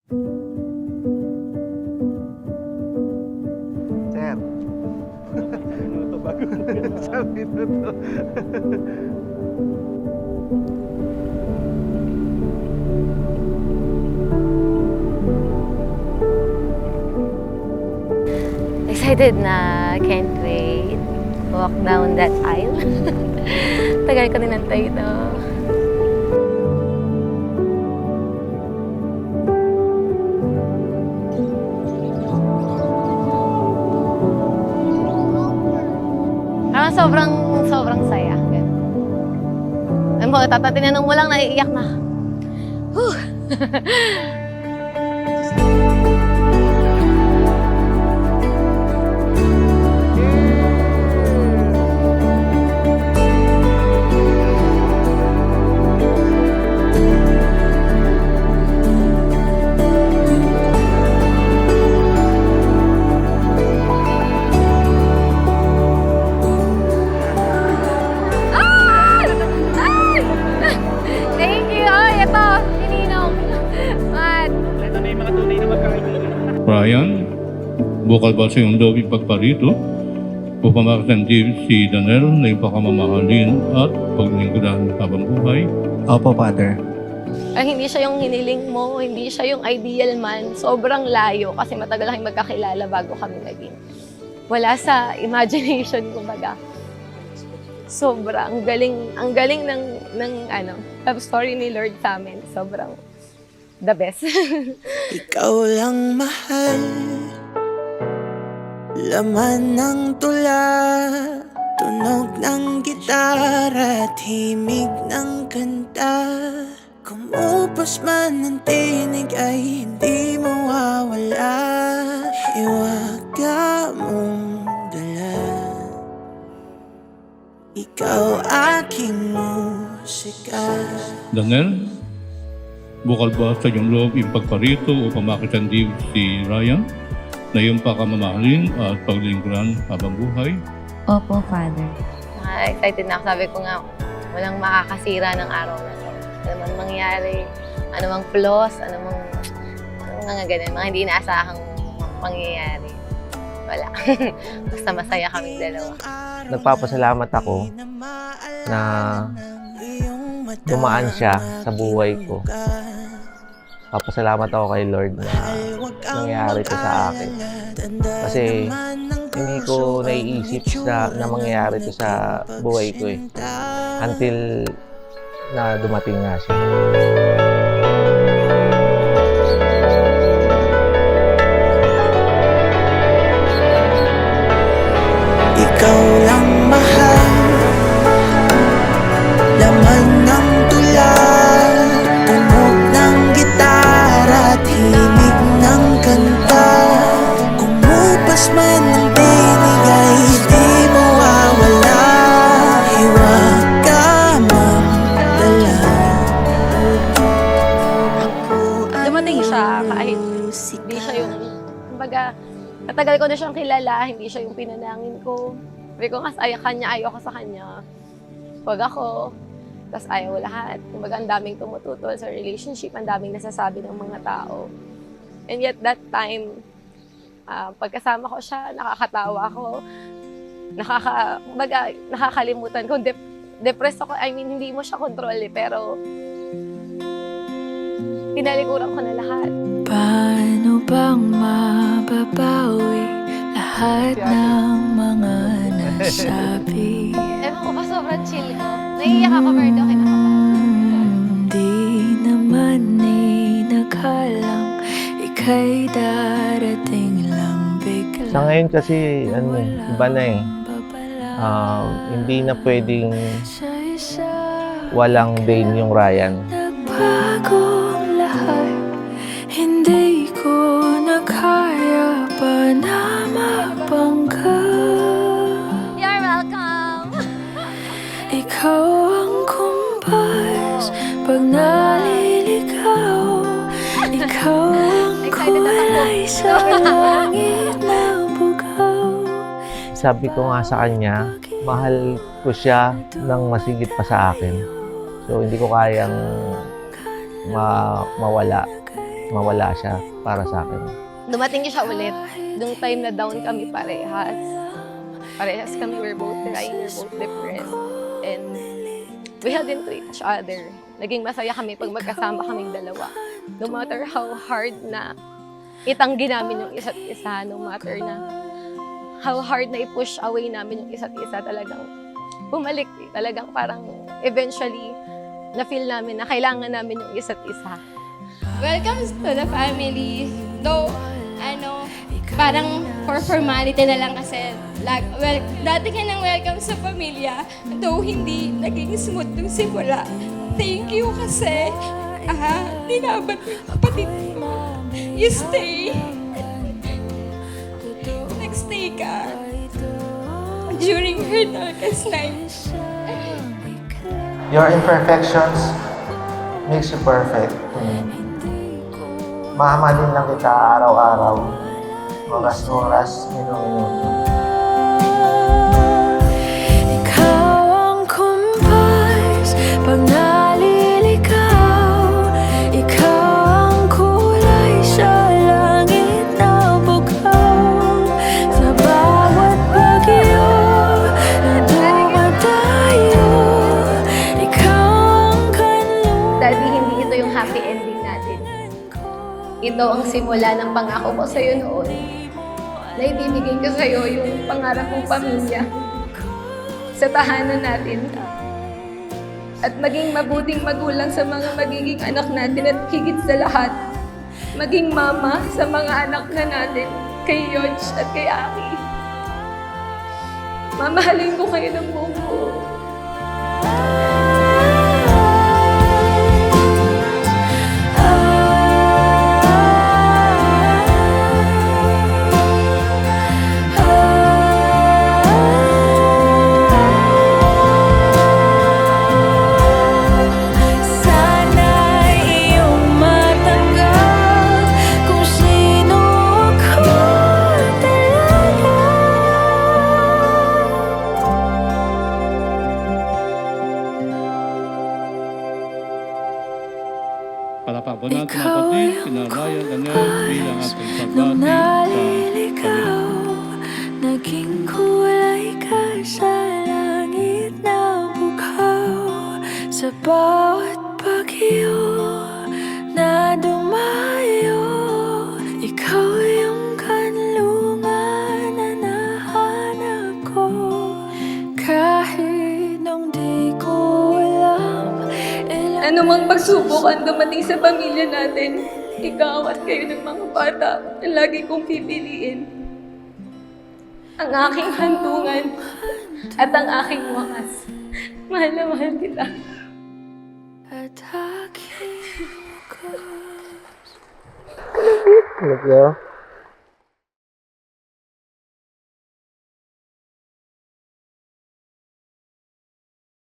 Sir. Minuto bago. Sa minuto. Excited na, can't wait. Walk down that aisle. Tagal ko ninantay ito. Sobrang saya. Alam mo, tinanong mo lang, naiiyak na. Whew. Thank you! Ay, ito! Ininong! Mat! Ito na yung mga tunay na magkakaibigan. Ryan, bukal ba sa iyong loob ipagparito upang makasandib si Daniel na ipakamahalin at paglingkuran habang buhay? Opo, Father. Hindi siya yung hiniling mo, hindi siya yung ideal man. Sobrang layo kasi matagal kami magkakilala bago kami naging. Wala sa imagination, kumbaga. Sobra, ang galing ng love story ni Lord sa amin. Sobrang the best. Ikaw lang mahal, laman ng tula, tunog ng gitara, himig ng kanta. Kumupos man ang tinig ay hindi mawawala, hiwaga mong dala. Ikaw aking musika. Daniel, bukal ba sa iyong loob ipagparito upang makasandib si Ryan na iyong pakamamahalin at paglingkuran habang buhay? Opo, Father. Excited na ako. Sabi ko nga, walang makakasira ng araw na to. Ano man mangyari, ano mang flaws, ano mga ganun, mga hindi inaasahang pangyayari. Wala. Basta masaya kaming dalawa. Nagpapasalamat ako na dumaan siya sa buhay ko. Papasalamat ako kay Lord na nangyari ito sa akin. Kasi hindi ko naiisip na mangyayari ito sa buhay ko eh. Until na dumating nga siya. Ikaw lang mahal, laman ng tula, tunog ng gitara at himig ng kanta. Kumupas man ang tinig ay di mawawala, hiwaga mong dala. Dumating siya kahit hindi siya yung, kumbaga, matagal ko na siyang kilala, hindi siya yung pinanangin ko. Sabi ko nga, ayaw ko sa kanya. Huwag ako. Tapos ayaw lahat. Kumbaga, ang daming tumututol sa relationship, ang daming nasasabi ng mga tao. And yet, that time, pagkasama ko siya, nakakatawa ako. Kumbaga, nakakalimutan ko. Depressed ako. I mean, hindi mo siya control eh, pero tinalikuran ko na lahat. Paano bang mababawi lahat ng mga nasabi? Ewan ko pa, sobrang chill ko. Naiiyak ako, pero hindi ako kinakabahan. Di naman naghalang ika'y darating lang bigla. Sa ngayon kasi, iba na eh. Hindi na pwedeng walang Dane yung Ryan. Nagbagong lahat, hindi ko na kaya pa na mabangga. You're welcome! Ikaw ang kumpas pag naliligaw. Ikaw ang kulay sa langit na bugaw. Sabi ko nga sa kanya, mahal ko siya ng masigit pa sa akin. So hindi ko kayang mawala. mawala siya para sa akin. Dumating siya ulit. Nung time na down kami parehas. Parehas kami, we're both crying, we're both depressed. And we held into each other. Naging masaya kami pag magkasama kaming dalawa. No matter how hard na itanggi namin yung isa't isa, no matter na how hard na i-push away namin yung isa't isa, talagang bumalik. Talagang parang eventually na-feel namin na kailangan namin yung isa't isa. Welcome to the family. Though, parang for formality na lang kasi, dati ka nang welcome sa pamilya, though hindi naging smooth nung simula. Thank you kasi, tinabat mo yung kapatid ko. You stay. Nag-stay ka during her darkest night. Your imperfections makes you perfect. Mamahalin lang kita araw-araw, oras-oras, minuto-minuto. Ikaw ang kumpas pag naliligaw. Ikaw ang kulay sa langit na bukaw. Sa bawat bagyo na dumadayo, ikaw ang kanlungan. Daddy, hindi ito yung happy ending natin. Ito ang simula ng pangako ko sa'yo noon. Na ibibigay ko sa'yo yung pangarap kong pamilya sa tahanan natin. At maging mabuting magulang sa mga magiging anak natin at higit sa lahat, maging mama sa mga anak na natin, kay Yodge at kay Aki. Mamahalin ko kayo ng buong buo. Palakpakan natin ang kapatid, sina Ryan Daniel bilang ating Nung pagbati sa naliligaw, naging kulay ka sa langit na bukaw. Sa bawat bagyo na dumayo, ikaw yung kanlungan na nahanap ko. Kahit nung di ko alam Ano mang pagsubok ang dumating sa pamilya natin, ikaw at kayo ng mga bata ang lagi kong pipiliin. Ang aking hantungan at ang aking wakas. Mahal na mahal kita. at aking bukas. Love you.